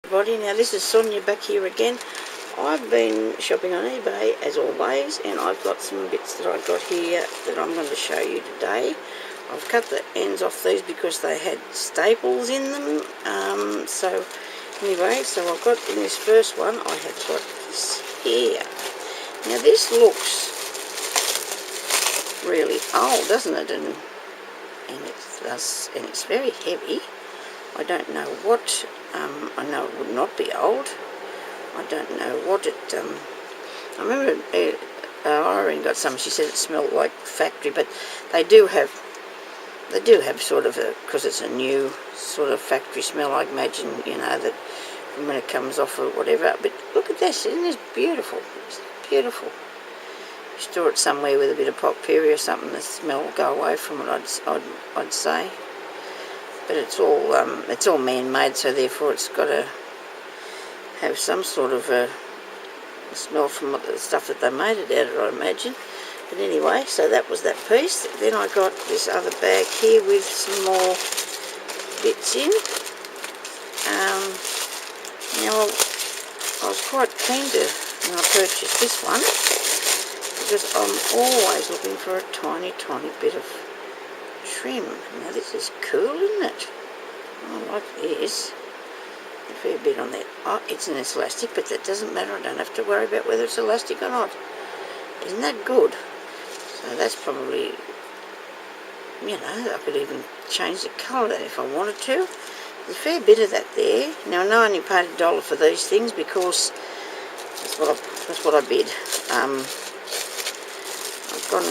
Everybody, now this is Sonia back here again. I've been shopping on eBay as always, and I've got some bits that I've got here that I'm going to show you today. I've cut the ends off these because they had staples in them. So I've got in this first one, I have got this here. Now this looks really old, doesn't it? And it's very heavy. I don't know what, I know it would not be old. I don't know what it, I remember Irene got some, she said it smelled like factory, but they do have sort of because it's a new sort of factory smell, I imagine, you know, that when it comes off or whatever. But look at this, isn't this beautiful? It's beautiful. Store it somewhere with a bit of potpourri or something, the smell will go away from it, I'd say. But it's all man-made, so therefore it's got to have some sort of a smell from the stuff that they made it out of, I imagine. But anyway, so that was that piece. Then I got this other bag here with some more bits in. Now I was quite keen when I purchased this one, because I'm always looking for a tiny bit of trim. Now this is cool, isn't it? I like this. A fair bit on that. Oh, it's an elastic, but that doesn't matter. I don't have to worry about whether it's elastic or not. Isn't that good? So that's probably, you know, I could even change the colour of that if I wanted to. There's a fair bit of that there. Now I know I only paid $1 for these things because that's what I bid. I've got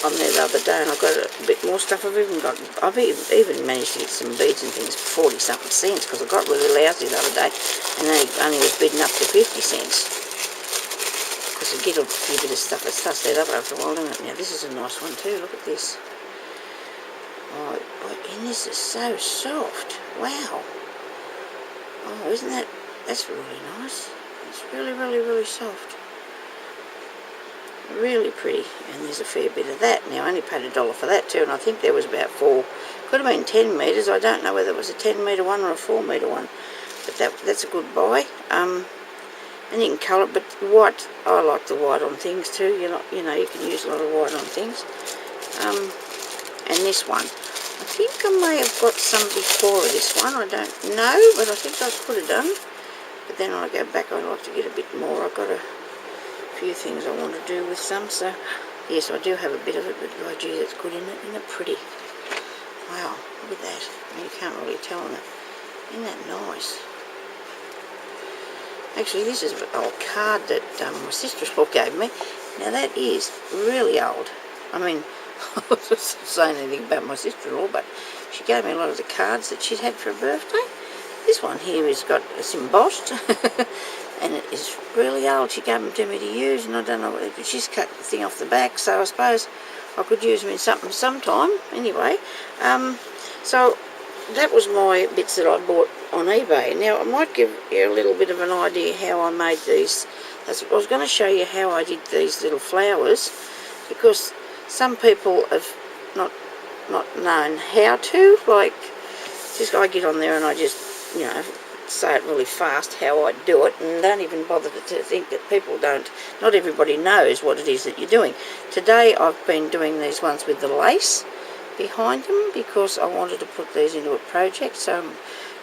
on there the other day, and I've got a bit more stuff. I've even managed to get some beads and things for 40 something cents, because I got really lousy the other day and only was bidding up to 50 cents. Because you get a few bit of stuff that starts that up after a while, doesn't it? Now this is a nice one too. Look at this. Oh, and this is so soft. Wow. Oh, isn't that's really nice. It's really soft. Really pretty, and there's a fair bit of that. Now I only paid $1 for that too, and I think there was about could have been 10 metres. I don't know whether it was a 10 metre one or a 4 metre one, but that's a good buy. And you can colour it, but white, I like the white on things too. You know, you can use a lot of white on things. And this one, I think I may have got some before this one. I don't know, but I think I could have done. But then when I go back, I'd like to get a bit more. I've got a few things I want to do with some, so yes, I do have a bit of it, but oh gee, that's good, isn't it pretty? Wow, look at that. You can't really tell on it. Isn't that nice? Actually, this is an old card that my sister-in-law gave me. Now that is really old. I mean, I wasn't saying anything about my sister-in-law, but she gave me a lot of the cards that she'd had for her birthday. This one here it's embossed. And it is really old. She gave them to me to use, and I don't know, she's cut the thing off the back, so I suppose I could use them in something sometime. Anyway, so that was my bits that I bought on eBay. Now I might give you a little bit of an idea how I made these. I was going to show you how I did these little flowers, because some people have not known how to. Like, just I get on there and I just, you know, say it really fast how I do it, and don't even bother to think that not everybody knows what it is that you're doing. Today I've been doing these ones with the lace behind them, because I wanted to put these into a project, so I'm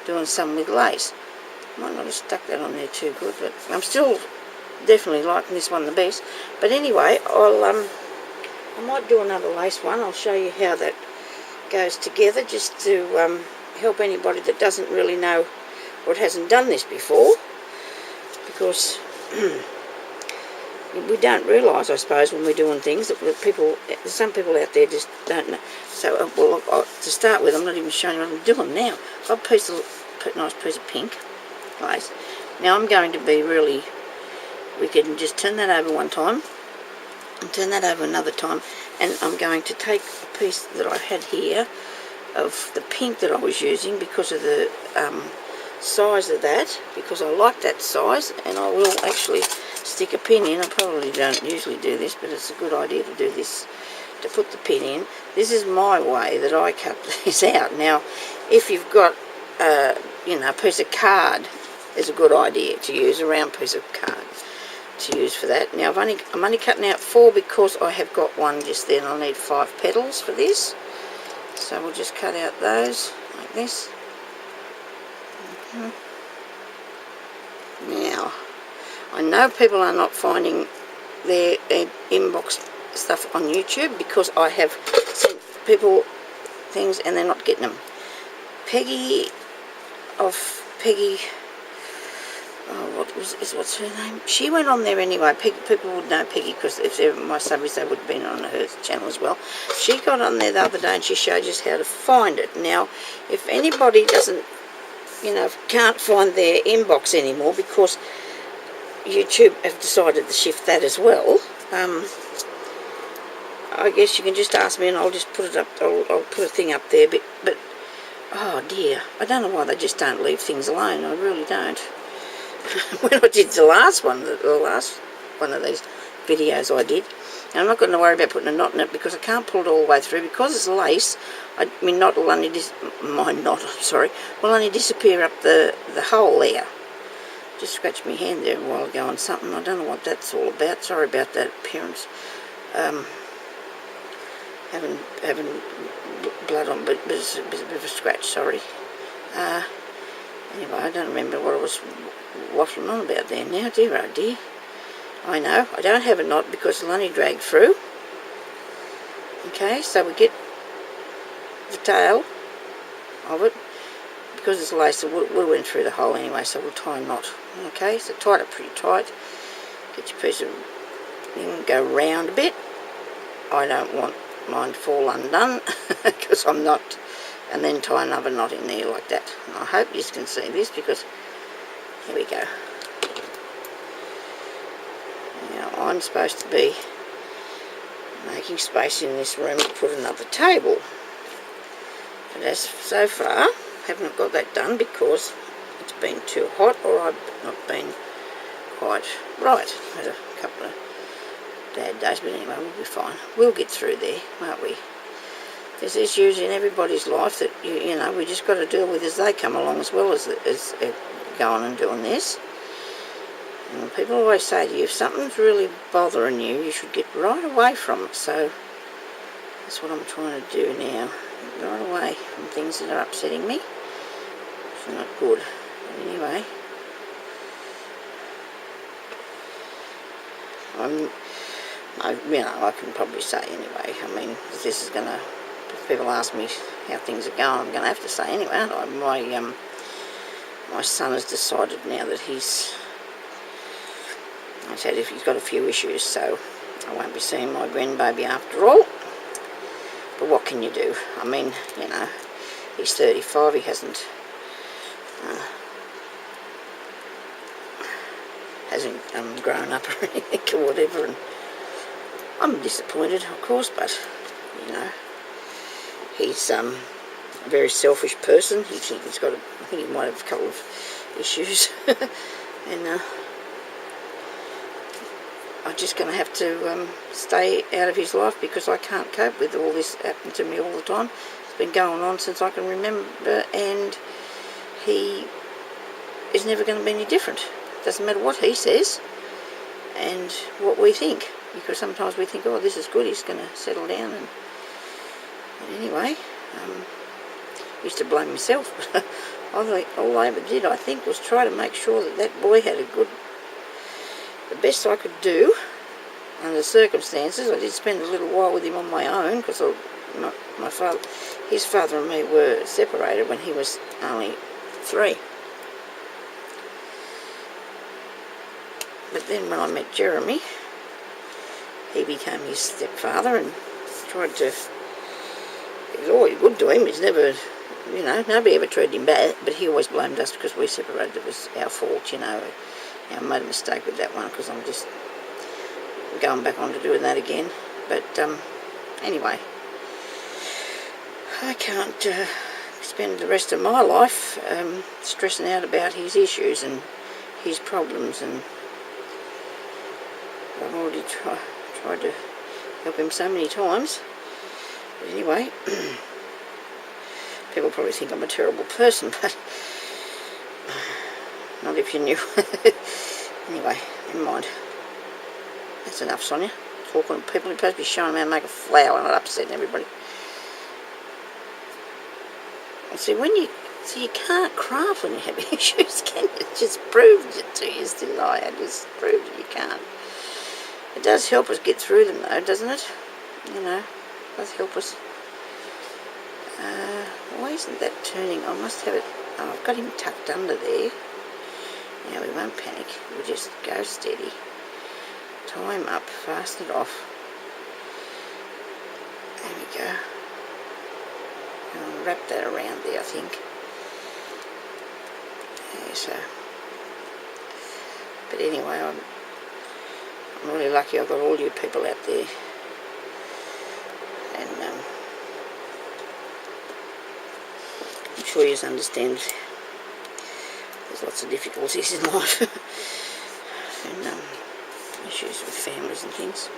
doing some with lace. I might not have stuck that on there too good, but I'm still definitely liking this one the best. But anyway, I might do another lace one. I'll show you how that goes together, just to help anybody that doesn't really know or hasn't done this before, because we don't realise, I suppose, when we're doing things that some people out there just don't know. So, to start with, I'm not even showing you what I'm doing now. I've got a nice piece of pink lace. Now I'm going to be we can just turn that over one time and turn that over another time, and I'm going to take a piece that I had here of the pink that I was using, because of the size of that, because I like that size, and I will actually stick a pin in. I probably don't usually do this, but it's a good idea to do this, to put the pin in. This is my way that I cut these out. Now, if you've got a piece of card is a good idea to use, a round piece of card to use for that. Now I'm only cutting out 4 because I have got one just there and I'll need 5 petals for this. So we'll just cut out those like this. Now, I know people are not finding their inbox stuff on YouTube because I have sent people things and they're not getting them. Peggy, what's her name? She went on there anyway. People would know Peggy because if they're my subbies, they would have been on her channel as well. She got on there the other day and she showed us how to find it. Now, if anybody doesn't, can't find their inbox anymore because YouTube have decided to shift that as well, I guess you can just ask me and I'll just put it up. I'll put a thing up there. But oh dear, I don't know why they just don't leave things alone. I really don't. When I did the last one of these videos I did, and I'm not going to worry about putting a knot in it because I can't pull it all the way through because it's lace. My knot will only will only disappear up the hole there. Just scratched my hand there a while ago on something. I don't know what that's all about. Sorry about that appearance. Having blood on, but it's a bit of a scratch. Sorry. Anyway, I don't remember what I was waffling on about there now. Dear oh dear. I know, I don't have a knot because it'll only drag through. Okay, so we get the tail of it. Because it's lace, it would went through the hole anyway, so we'll tie a knot. Okay, so tie it pretty tight. Get your piece of thing, go round a bit. I don't want mine to fall undone because I'm not. And then tie another knot in there like that. And I hope you can see this because here we go. Now I'm supposed to be making space in this room to put another table. But as so far, haven't got that done because it's been too hot or I've not been quite right. Had a couple of bad days, but anyway, we'll be fine. We'll get through there, won't we? There's issues in everybody's life that we just got to deal with as they come along, as well as going and doing this. And people always say to you, if something's really bothering you, you should get right away from it. So that's what I'm trying to do now. Get right away from things that are upsetting me. It's not good. But anyway, I can probably say anyway. I mean, this is going to. If people ask me how things are going, I'm going to have to say anyway, aren't I? My son has decided now that he's got a few issues, so I won't be seeing my grandbaby after all. But what can you do? I mean, he's 35, he hasn't grown up or anything or whatever, and I'm disappointed, of course, but, he's a very selfish person. I think he might have a couple of issues, and I'm just going to have to stay out of his life because I can't cope with all this happening to me all the time. It's been going on since I can remember, and he is never going to be any different. Doesn't matter what he says and what we think, because sometimes we think, oh, this is good, he's going to settle down, and anyway, I used to blame myself, but all I ever did, I think, was try to make sure that boy had the best I could do under the circumstances. I did spend a little while with him on my own because his father and me were separated when he was only 3. But then when I met Jeremy, he became his stepfather and tried to. It was always good to him. He's never, nobody ever treated him bad, but he always blamed us because we separated. It was our fault, I made a mistake with that one because I'm just going back on to doing that again. But anyway, I can't spend the rest of my life stressing out about his issues and his problems, and I've already tried to help him so many times. But anyway, people probably think I'm a terrible person, but Not if you knew. Anyway, never mind. That's enough, Sonia. Talking to people. You're supposed to be showing them how to make a flower, not upsetting everybody. And see, you can't craft when you have issues, can you? It just proved it to you, didn't I? It just proved that you can't. It does help us get through them, though, doesn't it? You know, it does help us. Why isn't that turning? I must have it. Oh, I've got him tucked under there. Now we won't panic. We'll just go steady. Tie him up, fasten it off. There we go. I'll wrap that around there, I think. Yeah, so. But anyway, I'm really lucky I've got all you people out there. And I'm sure you understand there's lots of difficulties in life. And issues with families and things.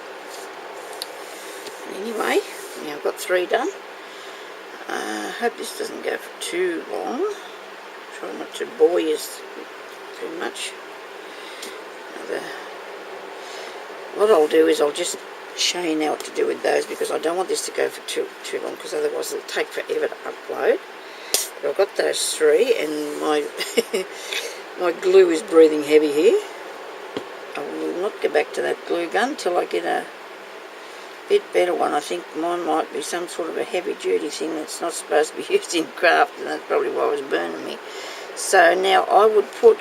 Anyway, yeah, I've got 3 done. I hope this doesn't go for too long. Try not to bore you too much. What I'll do is I'll just show you now what to do with those, because I don't want this to go for too long, because otherwise it'll take forever to upload. But I've got those 3, and my my glue is breathing heavy here. I will not go back to that glue gun till I get a bit better one. I think mine might be some sort of a heavy duty thing that's not supposed to be used in craft, and that's probably why it was burning me. So now I would put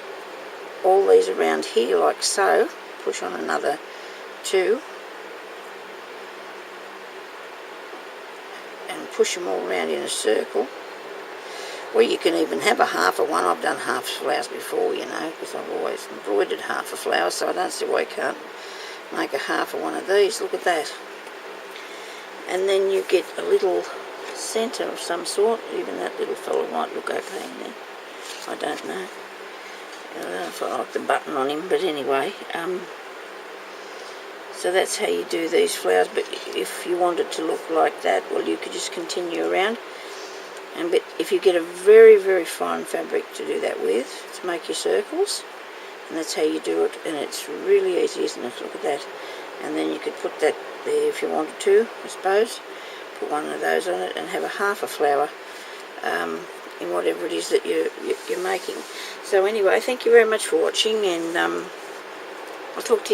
all these around here like so, push on another 2, and push them all around in a circle. Or you can even have a half of one. I've done half flowers before, you know, because I've always embroidered half a flower, so I don't see why I can't make a half of one of these. Look at that. And then you get a little centre of some sort. Even that little fellow might look okay in there. I don't know. I don't know if I like the button on him, but anyway. So that's how you do these flowers. But if you want it to look like that, well, you could just continue around. But if you get a very, very fine fabric to do that with, to make your circles, and that's how you do it, and it's really easy, isn't it? Look at that. And then you could put that there if you wanted to, I suppose. Put one of those on it and have a half a flower in whatever it is that you're making. So anyway, thank you very much for watching, and I'll talk to you